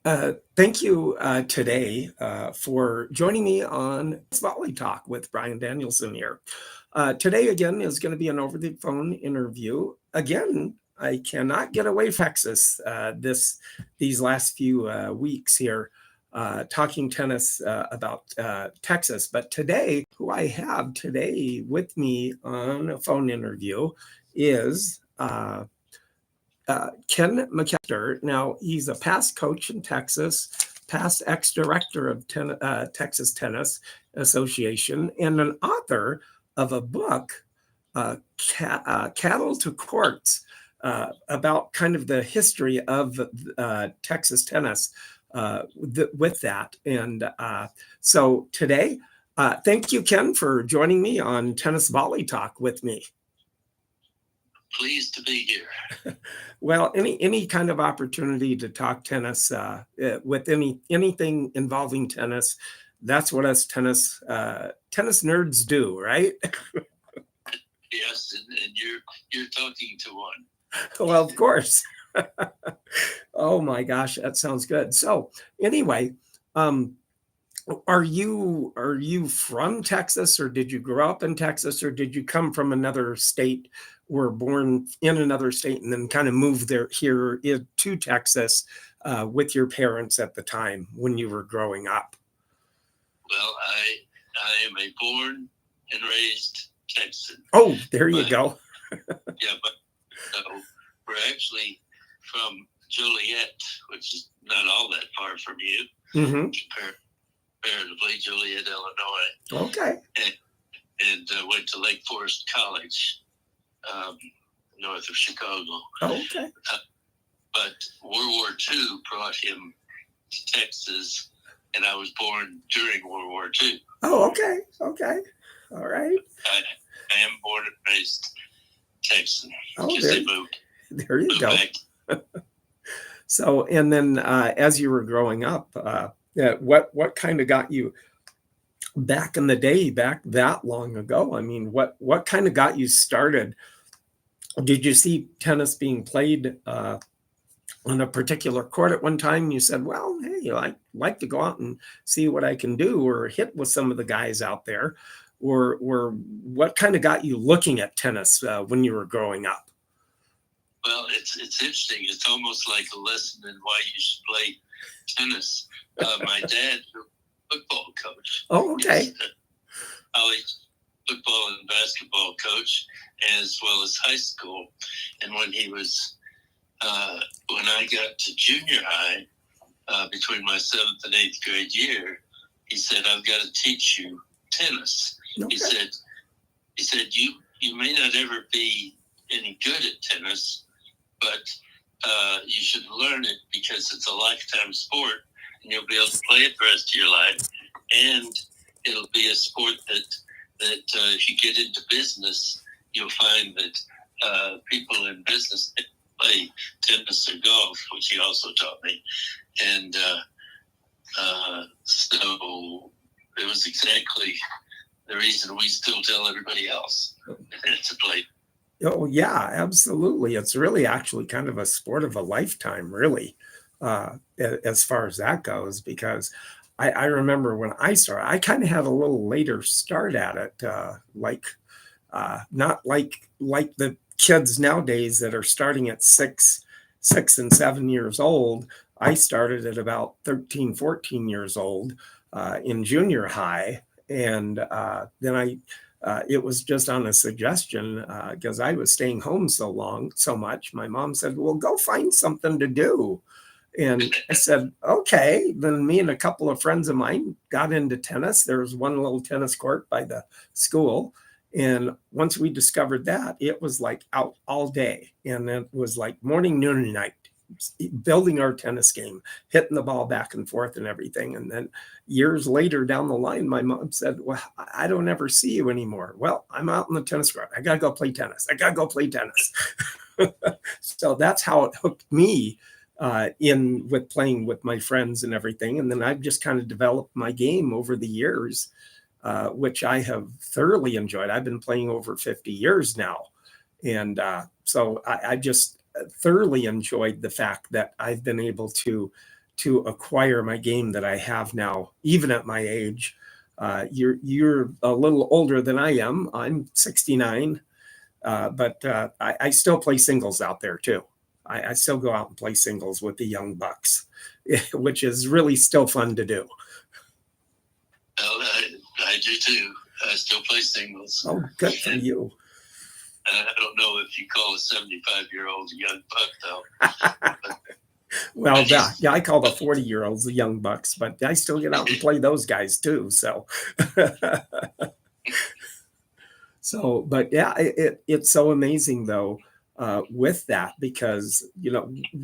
Thank you today for joining me on Volley Talk with Brian Danielson here. Today, again, is going to be an over the phone interview. Again, I cannot get away from Texas these last few weeks here, talking tennis about Texas. But today, who I have today with me on a phone interview is Ken McKallister. Now, he's a past coach in Texas, past ex-director of Texas Tennis Association, and an author of a book, Cattle to Courts, about kind of the history of Texas tennis with that. And so today, thank you, Ken, for joining me on Tennis Volley Talk with me. Pleased to be here. Well, any kind of opportunity to talk tennis with anything involving tennis, that's what us tennis nerds do, right? Yes, and you're talking to one. Well, of course. Oh my gosh, that sounds good. So anyway, are you from Texas, or did you grow up in Texas, or did you come from another state, were born in another state, and then kind of moved here to Texas with your parents at the time when you were growing up? Well, I am a born and raised Texan. Oh, there you go. Yeah, but we're actually from Joliet, which is not all that far from you. Mm-hmm. Comparatively, Joliet, Illinois. Okay. And went to Lake Forest College, north of Chicago. Oh, okay. But World War II brought him to Texas, and I was born during World War II. Oh, okay. Okay. All right. I am born and raised Texan. Oh, there you go. Back. So, and then as you were growing up, what kind of got you back in the day, back that long ago? I mean, what kind of got you started? Did you see tennis being played on a particular court at one time? You said, well, hey, I like to go out and see what I can do, or hit with some of the guys out there, or what kind of got you looking at tennis when you were growing up? Well, it's interesting. It's almost like a lesson in why you should play tennis. My dad, football coach. Oh, okay. College football and basketball coach, as well as high school. And when he was, when I got to junior high, between my 7th and 8th grade year, he said, "I've got to teach you tennis." Okay. He said, you may not ever be any good at tennis, but you should learn it because it's a lifetime sport, and you'll be able to play it the rest of your life. And it'll be a sport that if you get into business, you'll find that people in business play tennis or golf, which he also taught me. And so it was exactly the reason we still tell everybody else to play. Oh, yeah, absolutely. It's really actually kind of a sport of a lifetime, really, as far as that goes, because I remember when I started, I kind of had a little later start at it, not like the kids nowadays that are starting at 6 and 7 years old. I started at about 13, 14 years old in junior high. And then it was just on a suggestion because I was staying home so much. My mom said, well, go find something to do. And I said, okay. Then me and a couple of friends of mine got into tennis. There was one little tennis court by the school. And once we discovered that, it was like out all day. And it was like morning, noon, and night, building our tennis game, hitting the ball back and forth and everything. And then years later down the line, my mom said, well, I don't ever see you anymore. Well, I'm out in the tennis court. I got to go play tennis. So that's how it hooked me in with playing with my friends and everything. And then I've just kind of developed my game over the years, which I have thoroughly enjoyed. I've been playing over 50 years now. And so I just thoroughly enjoyed the fact that I've been able to to acquire my game that I have now, even at my age. You're a little older than I am. I'm 69, but I still play singles out there too. I still go out and play singles with the young bucks, which is really still fun to do. Well, I do too. I still play singles. Oh, good for you. I don't know if you call a 75-year-old a young buck, though. Well, yeah, I call the 40-year-olds the young bucks, but I still get out and play those guys too. So, but yeah, it's so amazing though with that, because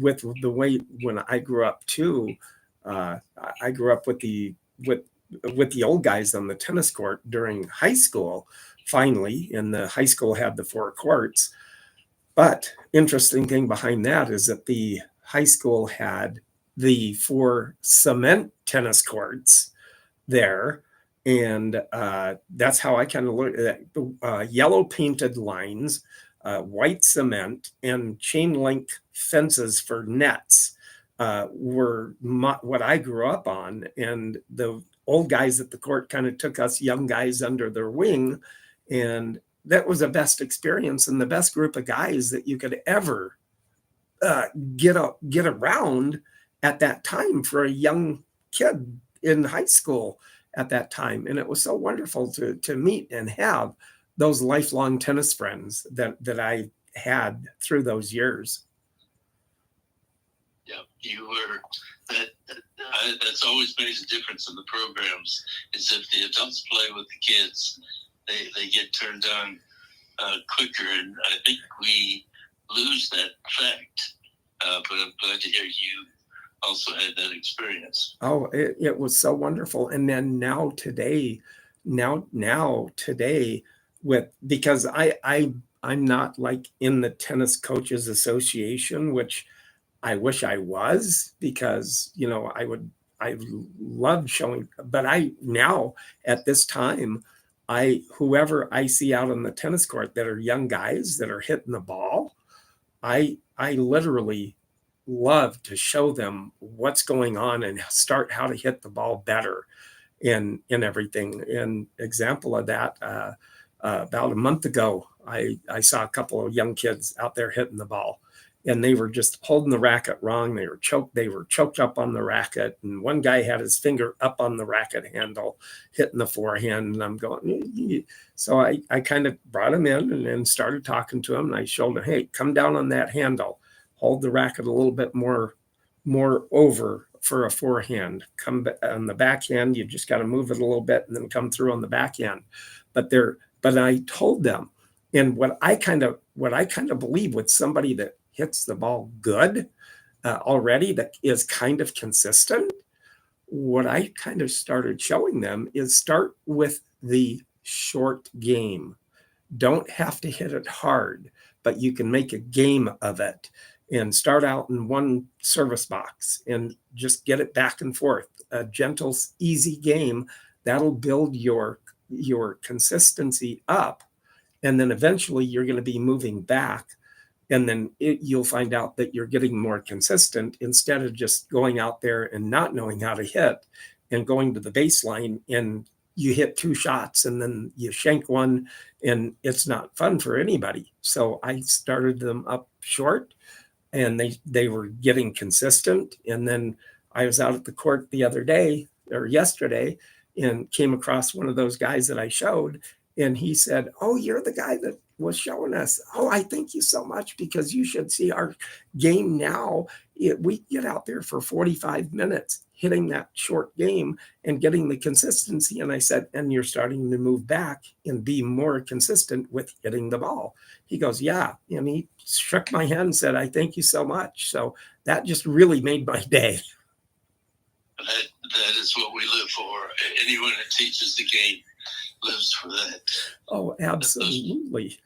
with the way when I grew up too, I grew up with the old guys on the tennis court during high school. Finally, and the high school had the 4 courts. But interesting thing behind that is that the high school had the 4 cement tennis courts there. And that's how I kind of looked at that. Yellow painted lines, white cement, and chain link fences for nets were what I grew up on. And the old guys at the court kind of took us young guys under their wing. And that was the best experience and the best group of guys that you could ever get around at that time for a young kid in high school at that time. And it was so wonderful to meet and have those lifelong tennis friends that I had through those years. Yeah, you were. That's always made a difference in the programs. Is if the adults play with the kids, they get turned on quicker, and I think we lose that fact. But I'm glad to hear you also had that experience. Oh, it was so wonderful. And then now today, because I'm not like in the Tennis Coaches Association, which I wish I was, because I love showing, but I now at this time, whoever I see out on the tennis court that are young guys that are hitting the ball, I literally love to show them what's going on and start how to hit the ball better and everything. An example of that, about a month ago, I saw a couple of young kids out there hitting the ball, and they were just holding the racket wrong. They were choked up on the racket. And one guy had his finger up on the racket handle, hitting the forehand. And I'm going, so I kind of brought him in and then started talking to him. And I showed him, hey, come down on that handle, hold the racket a little bit more over for a forehand. Come on the backhand, you just got to move it a little bit and then come through on the backhand. But I told them, and what I kind of believe with somebody that hits the ball good already, that is kind of consistent, what I kind of started showing them is start with the short game. Don't have to hit it hard, but you can make a game of it and start out in one service box and just get it back and forth. A gentle, easy game that'll build your consistency up. And then eventually you're going to be moving back. And then you'll find out that you're getting more consistent instead of just going out there and not knowing how to hit and going to the baseline and you hit 2 shots and then you shank one, and it's not fun for anybody. So I started them up short, and they were getting consistent. And then I was out at the court the other day or yesterday and came across one of those guys that I showed. And he said, oh, you're the guy that was showing us. Oh, I thank you so much, because you should see our game now. We get out there for 45 minutes hitting that short game and getting the consistency. And I said, and you're starting to move back and be more consistent with hitting the ball. He goes, yeah. And he shook my hand and said, I thank you so much. So that just really made my day. That is what we live for. Anyone that teaches the game lives for that. Oh, absolutely.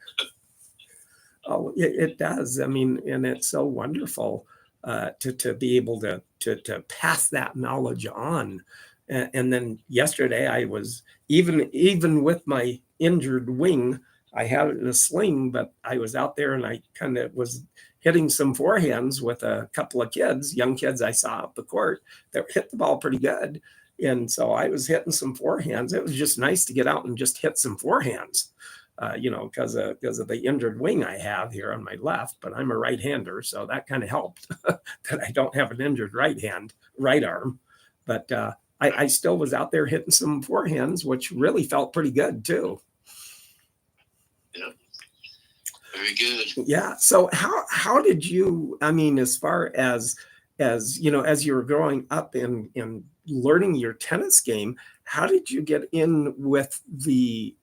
Oh, it does. I mean, and it's so wonderful to be able to pass that knowledge on. And then yesterday I was, even with my injured wing, I had it in a sling, but I was out there and I kind of was hitting some forehands with a couple of kids, young kids I saw up the court that hit the ball pretty good. And so I was hitting some forehands. It was just nice to get out and just hit some forehands, because of the injured wing I have here on my left, but I'm a right-hander. So that kind of helped that I don't have an injured right arm. But I still was out there hitting some forehands, which really felt pretty good too. Yeah. Very good. Yeah. So how did you, I mean, as far as as you were growing up and learning your tennis game, how did you get in with the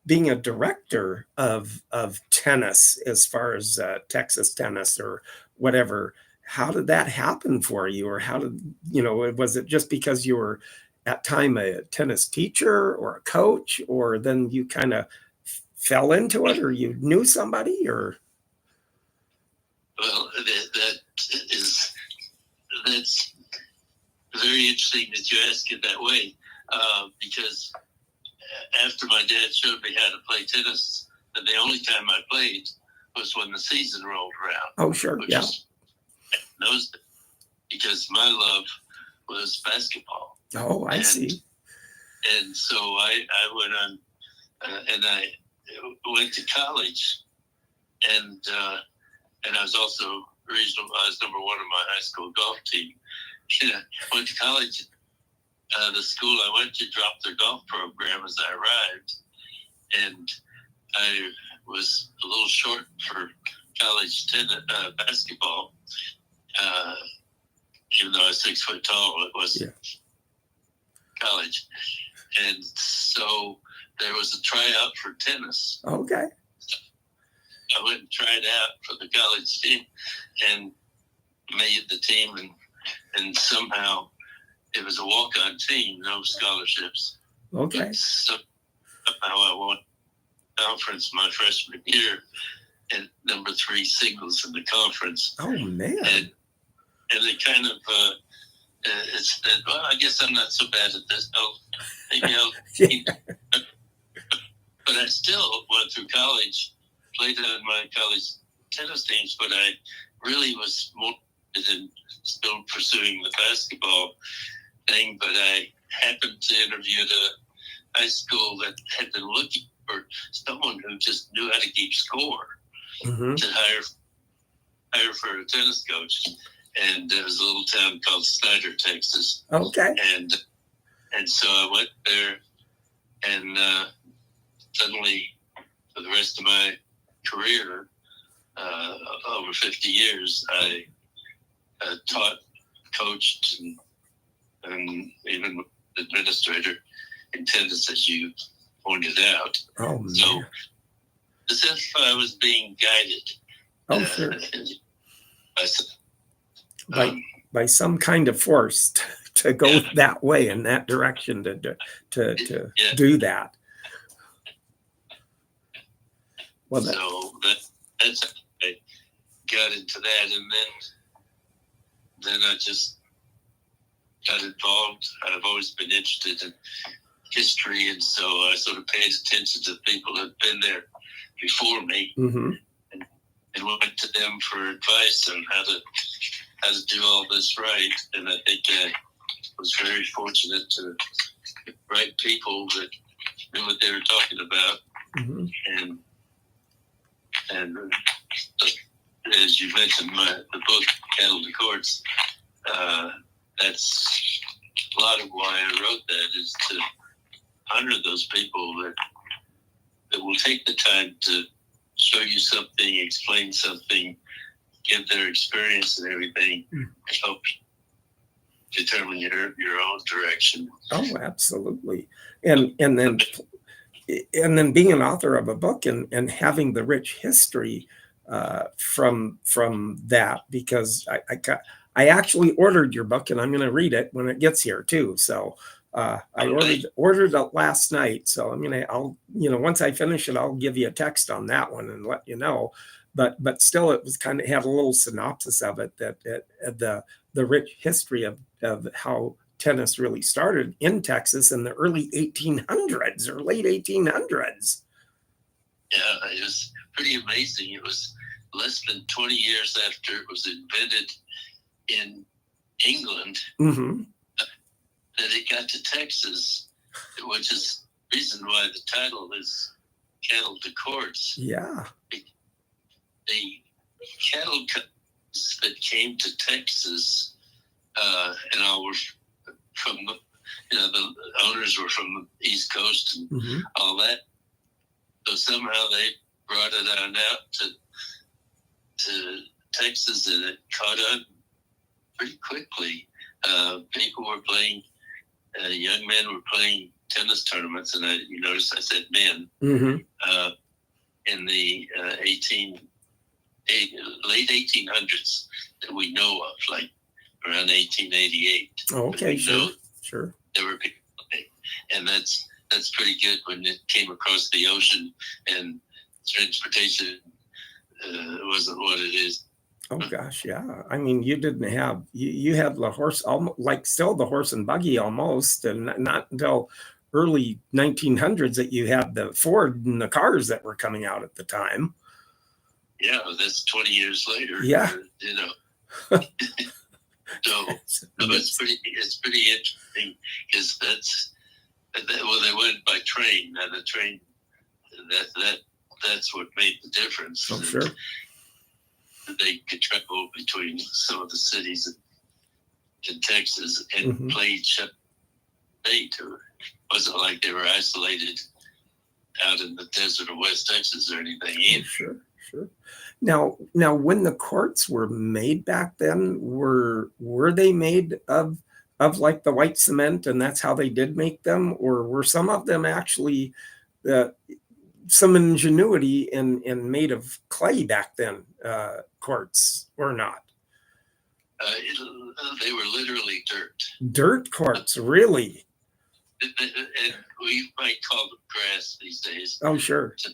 being a director of tennis as far as Texas tennis or whatever? How did that happen for you? Or how did, was it just because you were at time a tennis teacher or a coach, or then you kind of fell into it, or you knew somebody, or? Well, that's very interesting that you ask it that way, because after my dad showed me how to play tennis, and the only time I played was when the season rolled around. Oh, sure, yeah. Those, because my love was basketball. Oh, I see. And so I went on, and I went to college, and I was also regional. I was number one in my high school golf team. Went to college. The school I went to dropped their golf program as I arrived, and I was a little short for college basketball. Even though I was 6 foot tall, it was college, and so there was a tryout for tennis. Okay. I went and tried out for the college team and made the team, and somehow it was a walk-on team, no scholarships. Okay. But somehow I won conference my freshman year and number 3 singles in the conference. Oh, man. And it kind of, well, I guess I'm not so bad at this. Oh, maybe I'll, but I still went through college, played on my college tennis teams, but I really was more in still pursuing the basketball thing. But I happened to interview at a high school that had been looking for someone who just knew how to keep score to hire for a tennis coach. And there was a little town called Snyder, Texas. Okay. And so I went there, and suddenly, for the rest of my career, over 50 years, I taught, coached, and even administrator in tennis, as you pointed out. Oh, man. So, as if I was being guided. Oh, sure. By some kind of force to go that way, in that direction, to do that. Well, so that's how I got into that, and then I just got involved. I've always been interested in history, and so I sort of paid attention to the people that had been there before me, and went to them for advice on how to do all this right. And I think I was very fortunate to get the right people that knew what they were talking about. And as you mentioned, the book Cattle to Courts, that's a lot of why I wrote that, is to honor those people that will take the time to show you something, explain something, give their experience and everything, help determine your own direction. Oh, absolutely. And then being an author of a book and having the rich history from that, because I actually ordered your book, and I'm going to read it when it gets here too. So I ordered it last night. So I'll once I finish it, I'll give you a text on that one and let you know. But still, it was kind of had a little synopsis of it, that the rich history of how tennis really started in Texas in the early 1800s or late 1800s. Yeah, it was pretty amazing. It was less than 20 years after it was invented in England, Mm-hmm. that it got to Texas, which is the reason why the title is Cattle to Courts. Yeah. The cattle that came to Texas, and all were from the owners were from the East Coast and Mm-hmm. all that. So somehow they brought it on out to Texas, and it caught on pretty quickly. People were playing, young men were playing tennis tournaments, and you notice I said men, Mm-hmm. in the late 1800s that we know of, like around 1888. Okay, sure. There were people playing, and that's pretty good when it came across the ocean and transportation wasn't what it is. Oh gosh, yeah. I mean, you didn't have you had the horse, like still the horse and buggy almost, and not until early 1900s that you had the Ford and the cars that were coming out at the time. Yeah, that's 20 years later. Yeah. So it's pretty interesting, because they went by train. Now the train, that's what made the difference. Oh, sure. They could travel between some of the cities in Texas and play each other. It wasn't like they were isolated out in the desert of West Texas or anything either. Oh, sure. Now, when the courts were made back then, were they made of like the white cement, and that's how they did make them, or were some of them actually some ingenuity and made of clay back then, courts, or not? They were literally Dirt courts, really? And we might call them grass these days. Oh, sure. To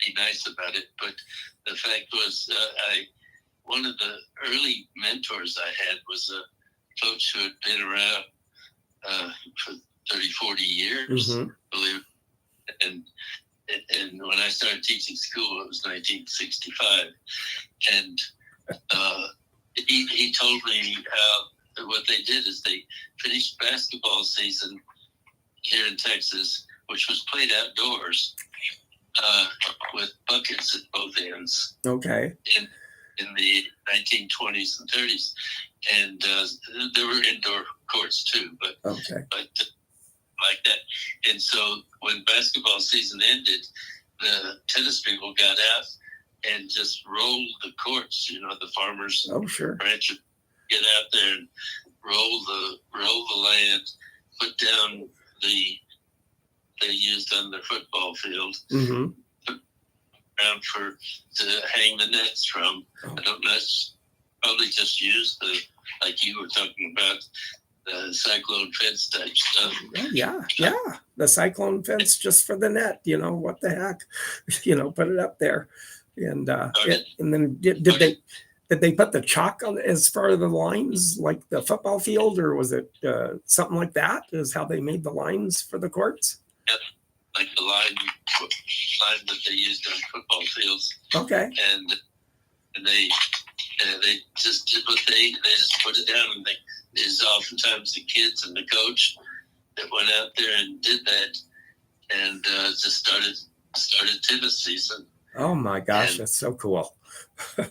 be nice about it, but the fact was, one of the early mentors I had was a coach who had been around for 30, 40 years, believe it. And when I started teaching school, it was 1965, and he told me how what they did is they finished basketball season here in Texas, which was played outdoors, with buckets at both ends. Okay. In the 1920s and 30s, and there were indoor courts too, but like that. And so when basketball season ended, the tennis people got out and just rolled the courts. The farmers, ranchers, get out there and roll the land, put down they used on their football field, around to hang the nets from. I don't know. Probably just used like you were talking about, the cyclone fence type stuff. Yeah. The cyclone fence just for the net. What the heck? Put it up there, and then did they put the chalk on as far as the lines like the football field, or was it something like that? Is how they made the lines for the courts? Yeah, like the line that they used on football fields. Okay. And they just did what they just put it down, and there's oftentimes the kids and the coach that went out there and did that, and just started tennis season. Oh my gosh, that's so cool. That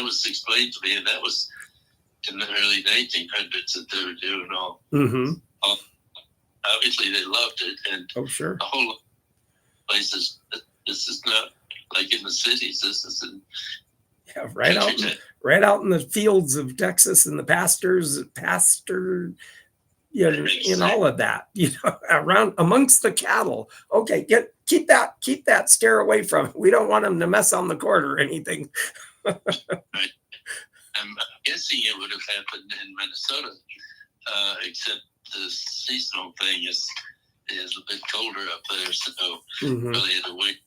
was explained to me, and that was in the early 1900s that they were doing all. Obviously, they loved it, and the whole places. This is not like in the cities. This is in right out in the fields of Texas and the pasture. In all of that, around amongst the cattle. Okay, keep that scare away from it. We don't want them to mess on the court or anything. Right. I'm guessing it would have happened in Minnesota, except the seasonal thing is a bit colder up there, so really had to wait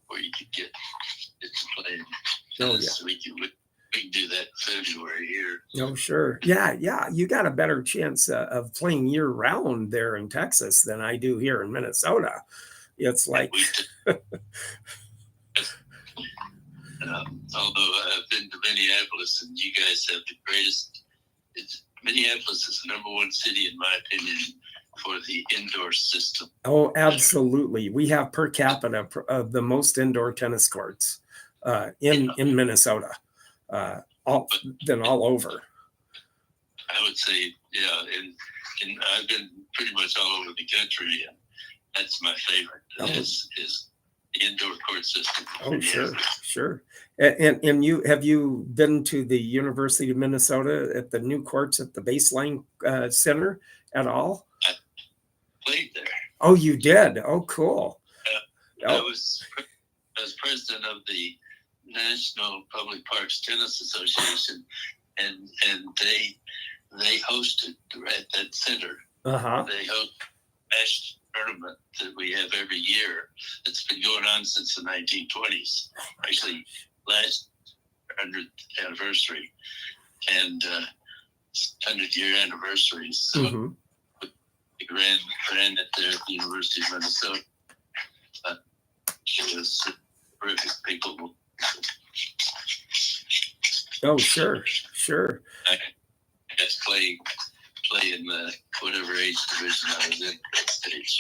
where you could get to play. We can do that in February here. Oh, sure. Yeah. You got a better chance of playing year round there in Texas than I do here in Minnesota. It's like, Although I've been to Minneapolis, and you guys have the greatest. Minneapolis is the #1 city, in my opinion, for the indoor system. Oh, absolutely. We have per capita of the most indoor tennis courts in Minnesota, all over. I would say, yeah, and I've been pretty much all over the country, and that's my favorite. Is the indoor court system. Oh, sure. And have you been to the University of Minnesota at the new courts at the Baseline Center at all? I played there. Oh, you did? Oh, cool. I was president of the National Public Parks Tennis Association, and they hosted at that center. They host a national tournament that we have every year. It's been going on since the 1920s. Actually, last 100th anniversary and 100-year anniversary. So we ran it there at the University of Minnesota. It was terrific people. Oh, sure. I just play in the whatever age division I was in at that stage.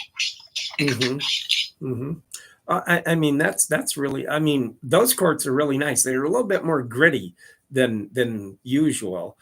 I mean, that's really. I mean, those courts are really nice. They're a little bit more gritty than usual,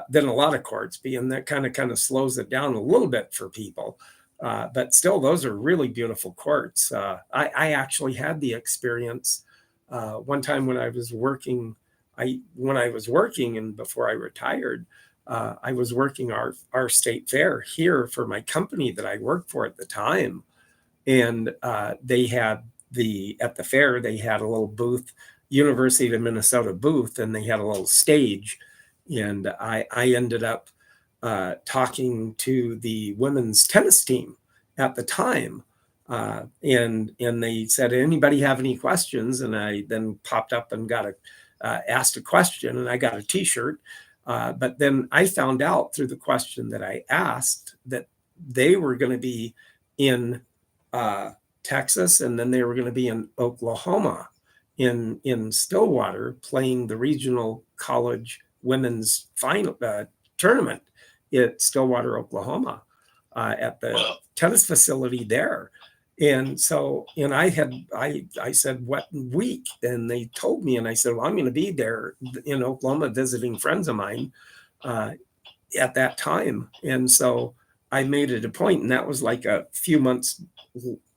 than a lot of courts, being that kind of slows it down a little bit for people. But still, those are really beautiful courts. I actually had the experience one time when I was working. And before I retired, I was working our state fair here for my company that I worked for at the time, and they had at the fair they had a little booth, University of Minnesota booth, and they had a little stage, and I ended up talking to the women's tennis team at the time, and they said, "Anybody have any questions?" And I then popped up and got asked a question, and I got a T-shirt. But then I found out through the question that I asked that they were going to be in Texas, and then they were going to be in Oklahoma, in Stillwater, playing the regional college women's final tournament at Stillwater, Oklahoma, at the tennis facility there. And so, and I said, what week? And they told me, and I said, well, I'm going to be there in Oklahoma visiting friends of mine at that time. And so I made it a point, and that was like a few months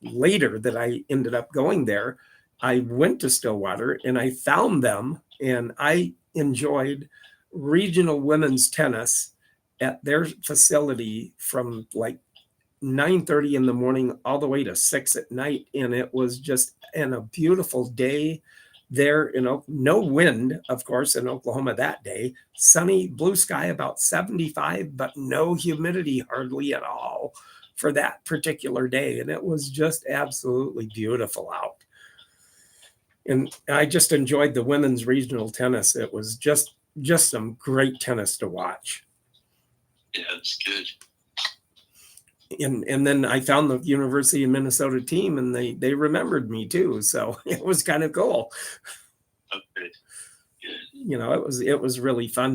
later that I ended up going there. I went to Stillwater and I found them, and I enjoyed regional women's tennis at their facility from like 9:30 in the morning all the way to 6 at night. And it was just a beautiful day there no wind, of course, in Oklahoma that day. Sunny, blue sky, about 75, but no humidity hardly at all for that particular day. And it was just absolutely beautiful out. And I just enjoyed the women's regional tennis. It was just some great tennis to watch. Yeah, it's good. And then I found the University of Minnesota team, and they remembered me too. So it was kind of cool. Okay. Good. You know, it was really fun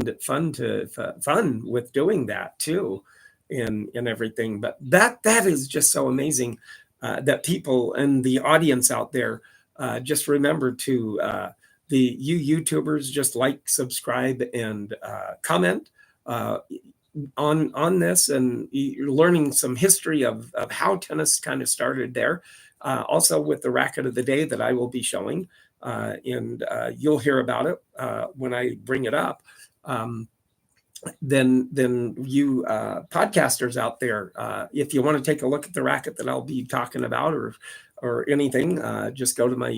with doing that too, and everything. But that is just so amazing that people and the audience out there just remember to you YouTubers, just like, subscribe, and comment on this, and you're learning some history of how tennis kind of started there. Also with the racket of the day that I will be showing, and you'll hear about it when I bring it up. Then you podcasters out there, if you want to take a look at the racket that I'll be talking about, or anything, just go to my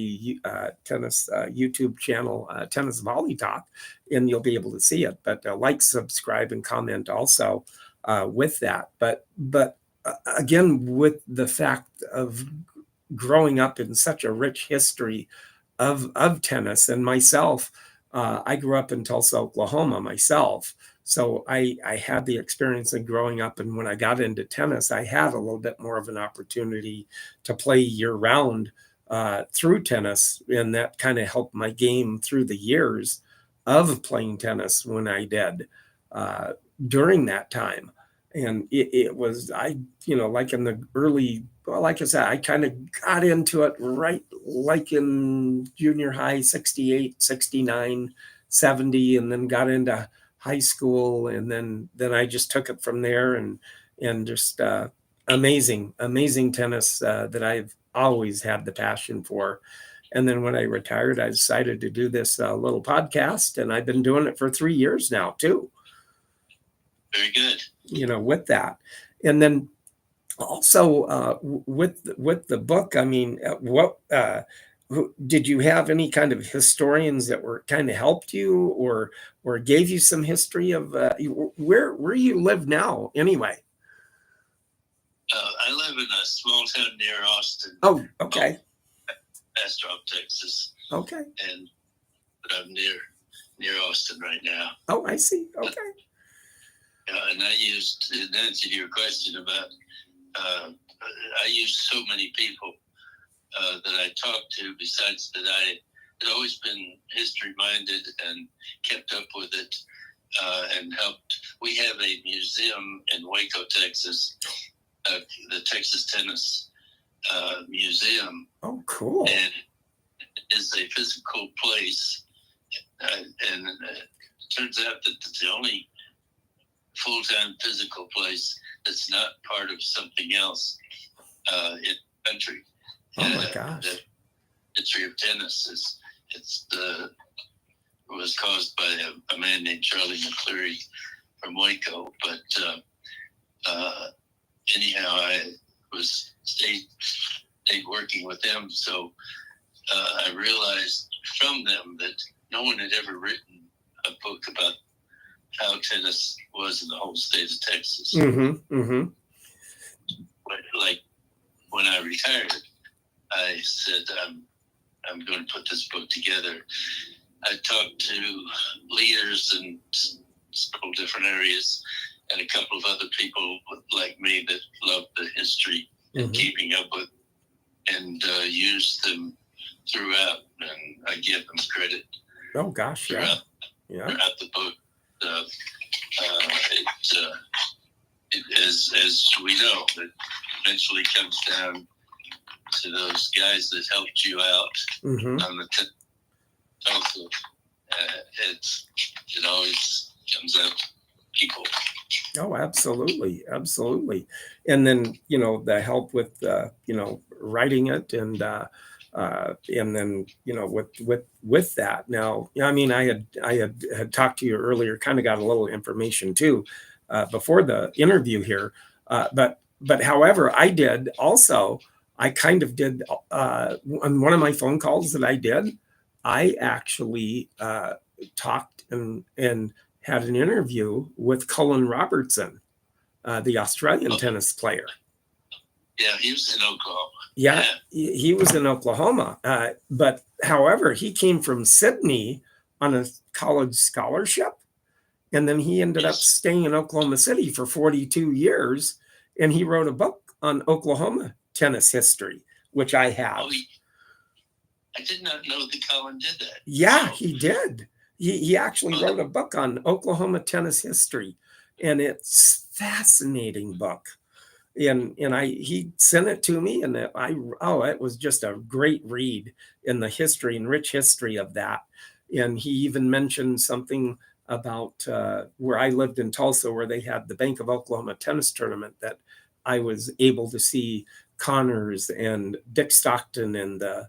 tennis YouTube channel, Tennis Volley Talk, and you'll be able to see it. But like, subscribe, and comment also with that. But again, with the fact of growing up in such a rich history of tennis, and myself, I grew up in Tulsa, Oklahoma myself. So I had the experience of growing up, and when I got into tennis, I had a little bit more of an opportunity to play year round through tennis, and that kind of helped my game through the years of playing tennis when I did during that time. And it was, like in the early, well, like I said, I kind of got into it right like in junior high, 68, 69, 70, and then got into high school. And then I just took it from there, and just amazing tennis that I've always had the passion for. And then when I retired, I decided to do this little podcast, and I've been doing it for 3 years now too. Very good. With that. And then also with the book, I mean, did you have any kind of historians that were kind of helped you or gave you some history of where you live now anyway? I live in a small town near Austin. Oh, okay. Bastrop, Texas. Okay. But I'm near Austin right now. Oh, I see. Okay. And I used, in answer to your question about, I used so many people that I talked to, besides that I had always been history-minded and kept up with it and helped. We have a museum in Waco, Texas, the Texas Tennis Museum. Oh, cool. And it is a physical place. And it turns out that it's the only full-time physical place that's not part of something else in the country. Oh my gosh! The history of tennis was caused by a man named Charlie McCleary from Waco. But anyhow, I stayed working with them, so I realized from them that no one had ever written a book about how tennis was in the whole state of Texas. Mm-hmm, mm-hmm. But like when I retired, I said, I'm going to put this book together. I talked to leaders in several different areas and a couple of other people like me that loved the history and keeping up with, and used them throughout. And I give them credit. Oh gosh, throughout the book. As we know, it eventually comes down to those guys that helped you out on the also. It always comes out to people. Oh, absolutely, absolutely. And then the help with writing it, and then with that. Now, I mean, I had talked to you earlier, kind of got a little information too before the interview here, but however, I kind of did on one of my phone calls that I did, I actually talked and had an interview with Cullen Robertson, the Australian tennis player. Yeah, he was in Oklahoma. Yeah, he was in Oklahoma. But however, he came from Sydney on a college scholarship. And then he ended up staying in Oklahoma City for 42 years. And he wrote a book on Oklahoma tennis history, which I have. I did not know that Colin did that. Yeah, he did. He actually wrote a book on Oklahoma tennis history. And it's a fascinating book. And he sent it to me, and it was just a great read in the history and rich history of that. And he even mentioned something about where I lived in Tulsa, where they had the Bank of Oklahoma tennis tournament, that I was able to see Connors and Dick Stockton and the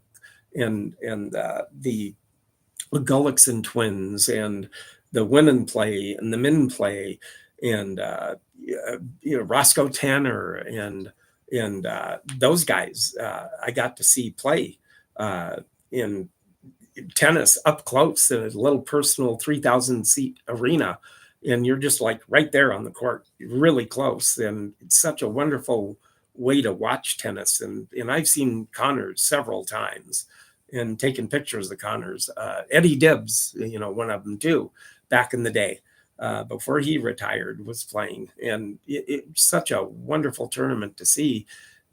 Gullickson twins and the women play and the men play, and Roscoe Tanner and those guys I got to see play in tennis up close in a little personal 3,000 seat arena, and you're just like right there on the court, really close. And it's such a wonderful way to watch tennis. And I've seen Connors several times and taken pictures of Connors. Eddie Dibbs, one of them too, back in the day. Before he retired, was playing, and it's such a wonderful tournament to see.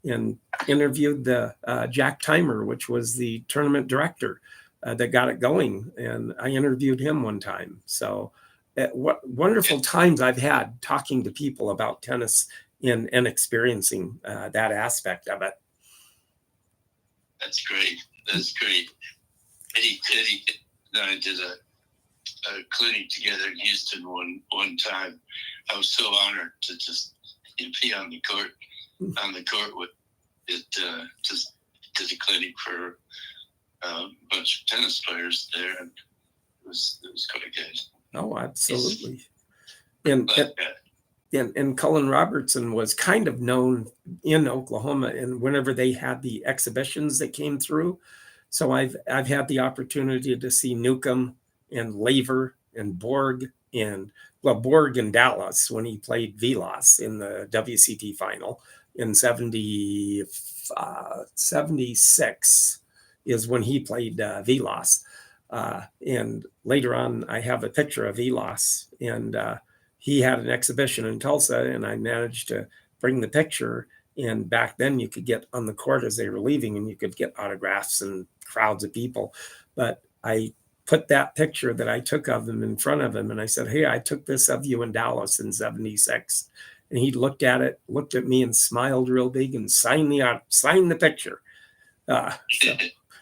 and interviewed the Jack Timer, which was the tournament director that got it going. And I interviewed him one time. So what wonderful times I've had talking to people about tennis and experiencing that aspect of it. That's great. That's great. Eddie and I did a clinic together in Houston one time. I was so honored to just be on the court with it. Just did a clinic for a bunch of tennis players there, and it was quite good. Oh, absolutely. And Cullen Robertson was kind of known in Oklahoma, and whenever they had the exhibitions that came through. So I've had the opportunity to see Newcomb and Laver and Borg and Dallas when he played Vilas in the WCT final in 76 is when he played Vilas. And later on, I have a picture of Vilas, and he had an exhibition in Tulsa, and I managed to bring the picture. And back then you could get on the court as they were leaving, and you could get autographs and crowds of people. But I put that picture that I took of him in front of him, and I said, "Hey, I took this of you in Dallas in 76. And he looked at me and smiled real big and signed the picture.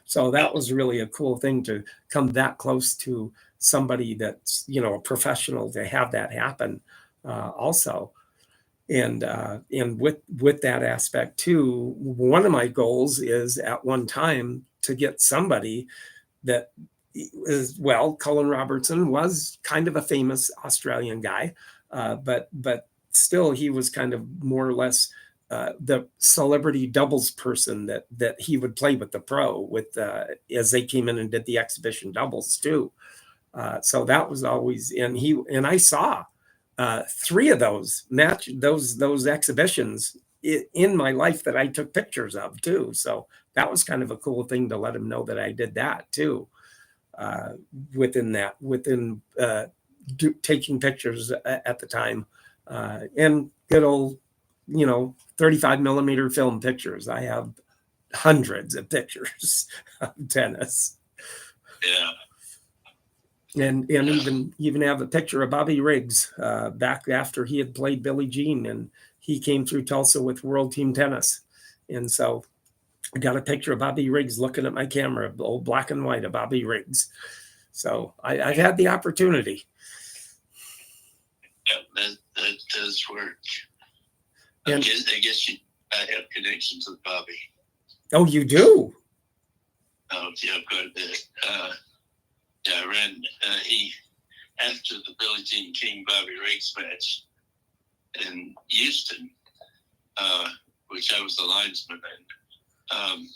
So that was really a cool thing to come that close to somebody that's, a professional, to have that happen also. And with that aspect too, one of my goals is at one time to get somebody that is, Cullen Robertson was kind of a famous Australian guy, but still he was kind of more or less the celebrity doubles person that he would play with the pro with as they came in and did the exhibition doubles too. So that was always, and I saw 3 of those those exhibitions in my life that I took pictures of too. So that was kind of a cool thing to let him know that I did that too. Within taking pictures at the time, and good old, 35 millimeter film pictures. I have hundreds of pictures of tennis. Yeah. And even have a picture of Bobby Riggs back after he had played Billie Jean, and he came through Tulsa with World Team Tennis. And so I got a picture of Bobby Riggs looking at my camera, old black and white of Bobby Riggs. So I've had the opportunity. Yeah, that does work. I guess I have connections with Bobby. Oh, you do? Oh, yeah, quite a bit. I ran after the Billie Jean King Bobby Riggs match in Houston, which I was the linesman in.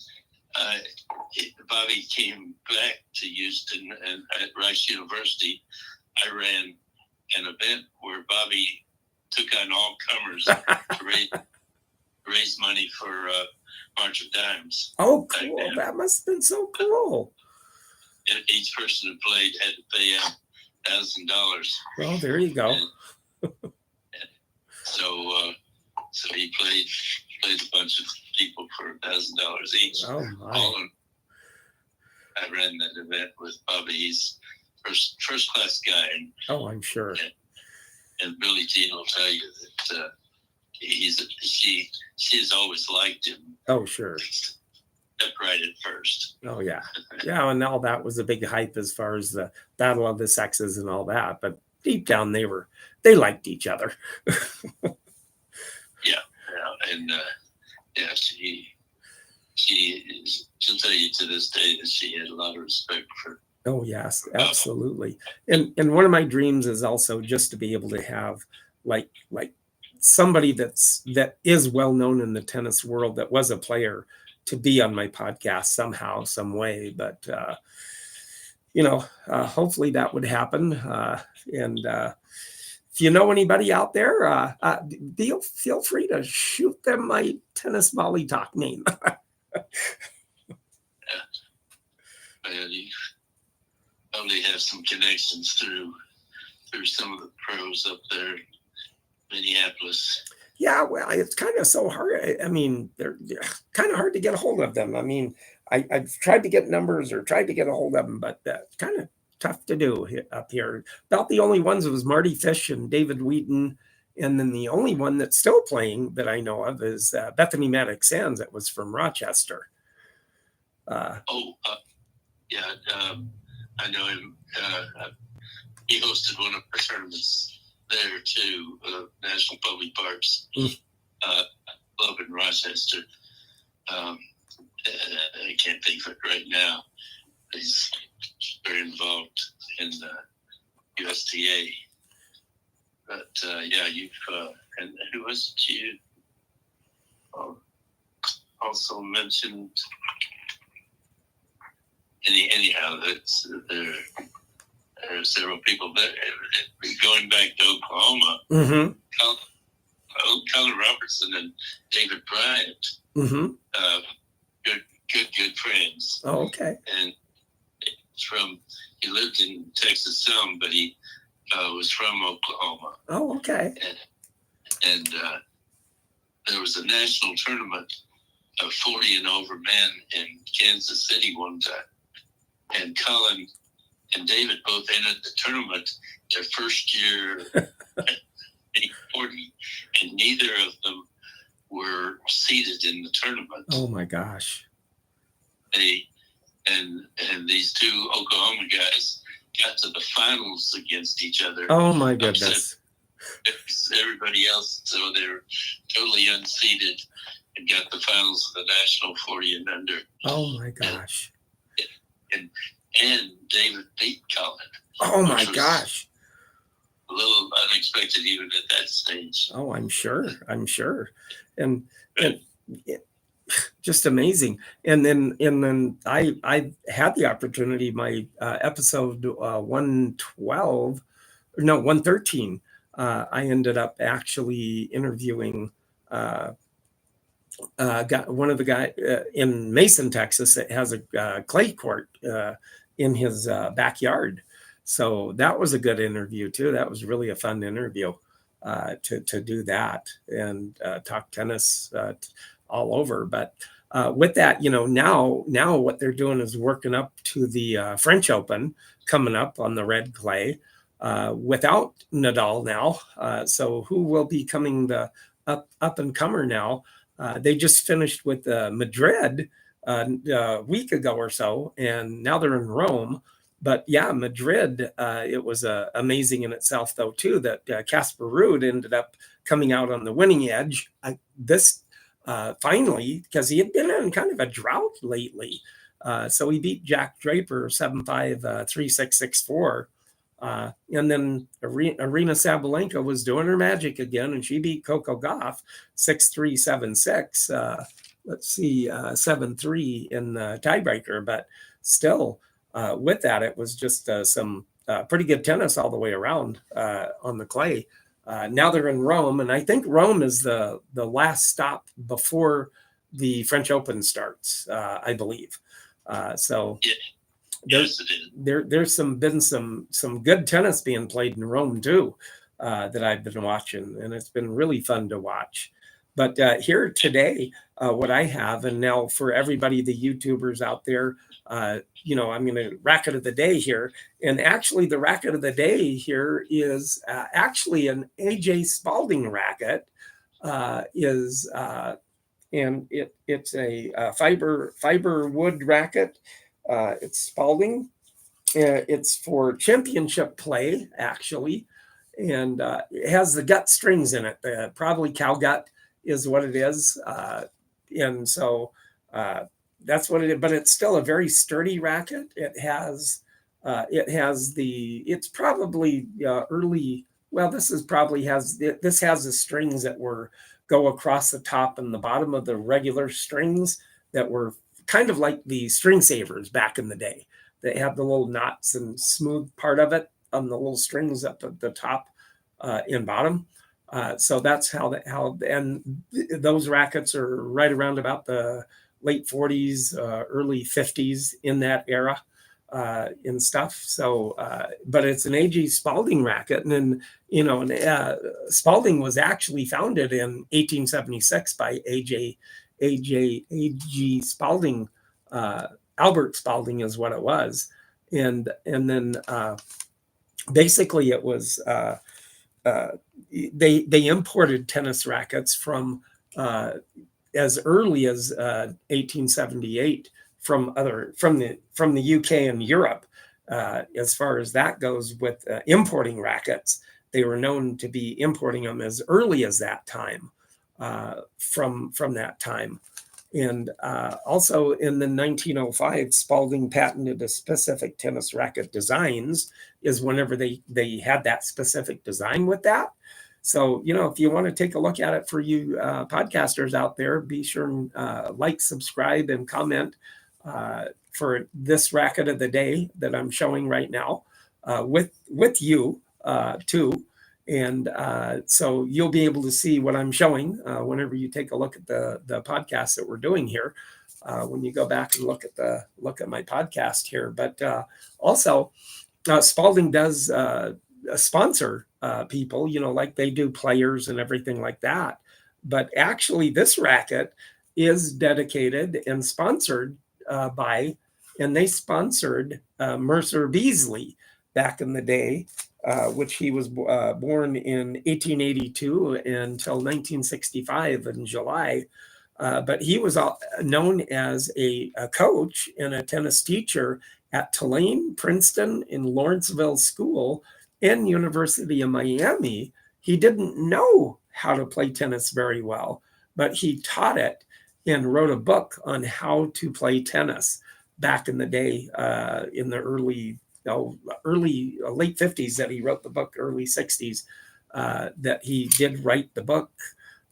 Bobby came back to Houston, and at Rice University, I ran an event where Bobby took on all comers to raise money for March of Dimes. Oh, cool! That must have been so cool. And each person who played had to pay $1,000. Well, there you go. So he played a bunch of people for $1,000 each. Oh my! I ran that event with Bobby. He's first class guy. Oh, I'm sure. And Billie Jean will tell you that she has always liked him. Oh, sure. Right at first. Oh yeah, and all that was a big hype as far as the battle of the sexes and all that. But deep down, they liked each other. She'll tell you to this day that she had a lot of respect for. Oh yes, absolutely. And one of my dreams is also just to be able to have like somebody that is well known in the tennis world that was a player to be on my podcast somehow, some way. But hopefully that would happen. And if you know anybody out there, feel free to shoot them my tennis volley talk name. You probably have some connections through some of the pros up there in Minneapolis. Yeah, well, it's kind of so hard. I mean, they're kind of hard to get a hold of them. I mean, I've tried to get numbers or tried to get a hold of them, but that's kind of tough to do up here. About the only ones was Marty Fish and David Wheaton. And then the only one that's still playing that I know of is Bethany Maddox Sands. That was from Rochester. Yeah, I know him. He hosted one of our tournaments there too, National Public Parks Club in Rochester. I can't think of it right now. He's very involved in the USTA. But yeah, you've and who was it you also mentioned? Anyhow, there are several people that going back to Oklahoma. Mm-hmm. Colin Robertson and David Bryant, good friends. Oh, okay. And he lived in Texas some, but he was from Oklahoma. Oh, okay. And there was a national tournament of 40 and over men in Kansas City one time. And Colin and David both entered the tournament their first year in 40, and neither of them were seated in the tournament. Oh my gosh. And these two Oklahoma guys got to the finals against each other. Oh my goodness. Everybody else, so they were totally unseated and got the finals of the national 40 and under. Oh my gosh. And David beat Colin. Oh my gosh. A little unexpected even at that stage. Oh, I'm sure. And just amazing. And then I had the opportunity, my episode 113, I ended up actually interviewing one of the guys in Mason, Texas, that has a clay court in his backyard. So that was a good interview too. That was really a fun interview to do that and talk tennis all over. But with that, now what they're doing is working up to the French Open coming up on the red clay without Nadal now. So who will be coming the up and comer now? They just finished with Madrid a week ago or so, and now they're in Rome. But yeah, Madrid, it was amazing in itself, though, too, that Casper Ruud ended up coming out on the winning edge finally, because he had been in kind of a drought lately. So he beat Jack Draper 7-5, 3-6, 6-4. And then Arina Sabalenka was doing her magic again, and she beat Coco Gauff 6-3, 7-6. 7-3 in the tiebreaker. But still, with that, it was just some pretty good tennis all the way around on the clay. Now they're in Rome, and I think Rome is the last stop before the French Open starts, I believe. So. Yeah. There's been some good tennis being played in Rome too that I've been watching, and it's been really fun to watch. But here today, what I have, and now for everybody, the YouTubers out there, I'm going to racket of the day here, and actually the racket of the day here is actually an AJ Spalding racket. It's a fiber wood racket. It's Spalding. It's for championship play, actually, and it has the gut strings in it. Probably cow gut is what it is, and so that's what it is. But it's still a very sturdy racket. It's probably early. Well, this has the strings that go across the top and the bottom of the regular strings that were kind of like the string savers back in the day. They have the little knots and smooth part of it on the little strings at the top and bottom. So that's and those rackets are right around about the late 40s, early 50s in that era. and stuff. So, but it's an A.G. Spalding racket. And then, Spalding was actually founded in 1876 by A.G. Spalding. Albert Spalding is what it was. And then basically it was, they imported tennis rackets from as early as 1878 from the UK and Europe. As far as that goes, with importing rackets, they were known to be importing them as early as that time, from that time. And also in the 1905, Spalding patented a specific tennis racket designs, is whenever they had that specific design with that. So, if you want to take a look at it, for you podcasters out there, be sure and like, subscribe, and comment for this racket of the day that I'm showing right now, with you too. And so you'll be able to see what I'm showing whenever you take a look at the podcast that we're doing here. When you go back and look at my podcast here, but also Spalding does sponsor people, like they do players and everything like that. But actually, this racket is dedicated and sponsored by, and they sponsored Mercer Beasley back in the day. Which he was born in 1882 until 1965 in July. But he was known as a coach and a tennis teacher at Tulane, Princeton, and Lawrenceville School, and University of Miami. He didn't know how to play tennis very well, but he taught it and wrote a book on how to play tennis back in the day, in the late 50s that he wrote the book, early 60s that he did write the book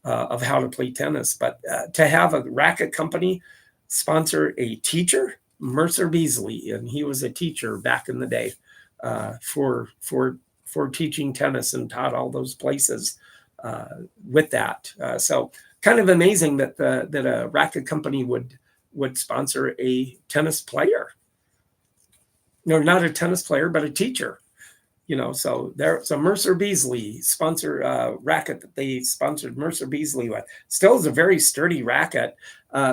of how to play tennis. But to have a racket company sponsor a teacher, Mercer Beasley, and he was a teacher back in the day for teaching tennis, and taught all those places with that. So kind of amazing that a racket company would sponsor a tennis player. No, not a tennis player, but a teacher. So there's a Mercer Beasley sponsor racket that they sponsored Mercer Beasley with. Still is a very sturdy racket.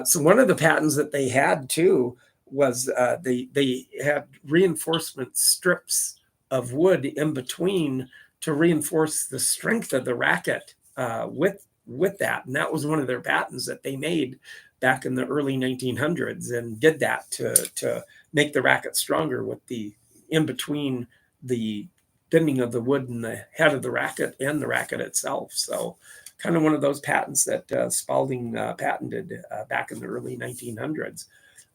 So one of the patents that they had too was they had reinforcement strips of wood in between to reinforce the strength of the racket with that. And that was one of their patents that they made back in the early 1900s, and did that to make the racket stronger, with the in between the bending of the wood and the head of the racket and the racket itself. So kind of one of those patents that Spalding patented back in the early 1900s.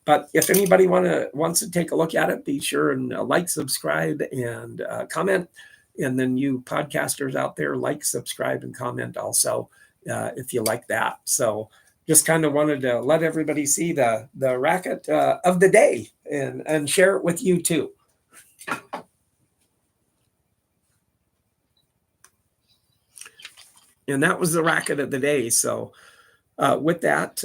But if anybody wants to take a look at it, be sure and like, subscribe, and comment. And then you podcasters out there, like, subscribe, and comment also if you like that. So just kind of wanted to let everybody see the racket of the day, and share it with you too. And that was the racket of the day. So with that,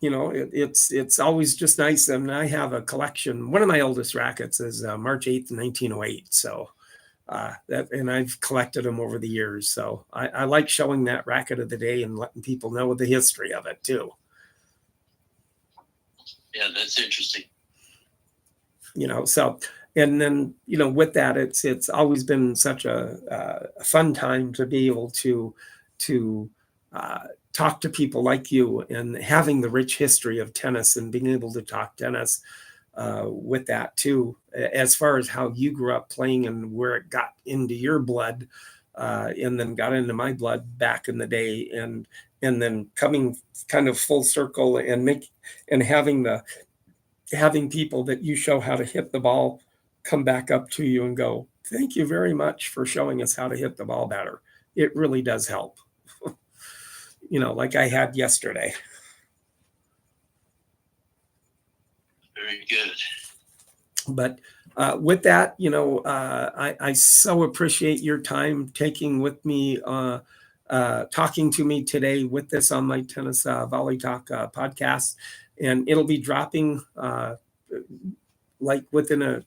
it's always just nice. And I have a collection. One of my oldest rackets is March 8th, 1908. So and I've collected them over the years. So I like showing that racket of the day and letting people know the history of it too. Yeah, that's interesting. So, and then, with that, it's always been such a fun time to be able to talk to people like you, and having the rich history of tennis, and being able to talk tennis with that too, as far as how you grew up playing and where it got into your blood, and then got into my blood back in the day, and then coming kind of full circle, and having people that you show how to hit the ball come back up to you and go, "Thank you very much for showing us how to hit the ball better." It really does help. Like I had yesterday. Very good. But with that, I so appreciate your time taking with me, talking to me today with this on my Tennis Volley Talk podcast. And it'll be dropping like within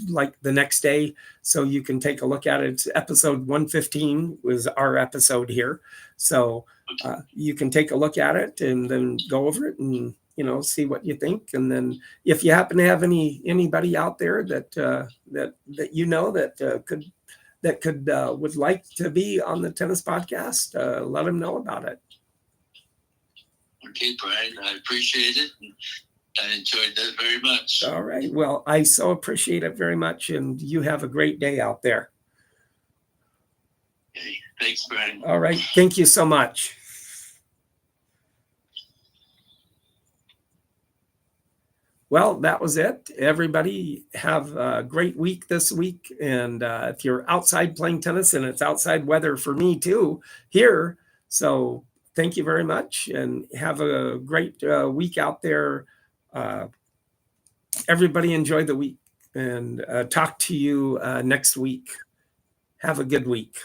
like the next day, so you can take a look at it. It's episode 115 was our episode here, so you can take a look at it and then go over it and see what you think. And then if you happen to have anybody out there that could would like to be on the tennis podcast, let them know about it. Okay, Brian, I appreciate it. I enjoyed that very much. All right. Well, I so appreciate it very much, and you have a great day out there. Okay. Thanks, Brian. All right. Thank you so much. Well, that was it. Everybody have a great week this week. And if you're outside playing tennis, and it's outside weather for me too here. So thank you very much, and have a great week out there. Everybody enjoy the week, and talk to you next week. Have a good week.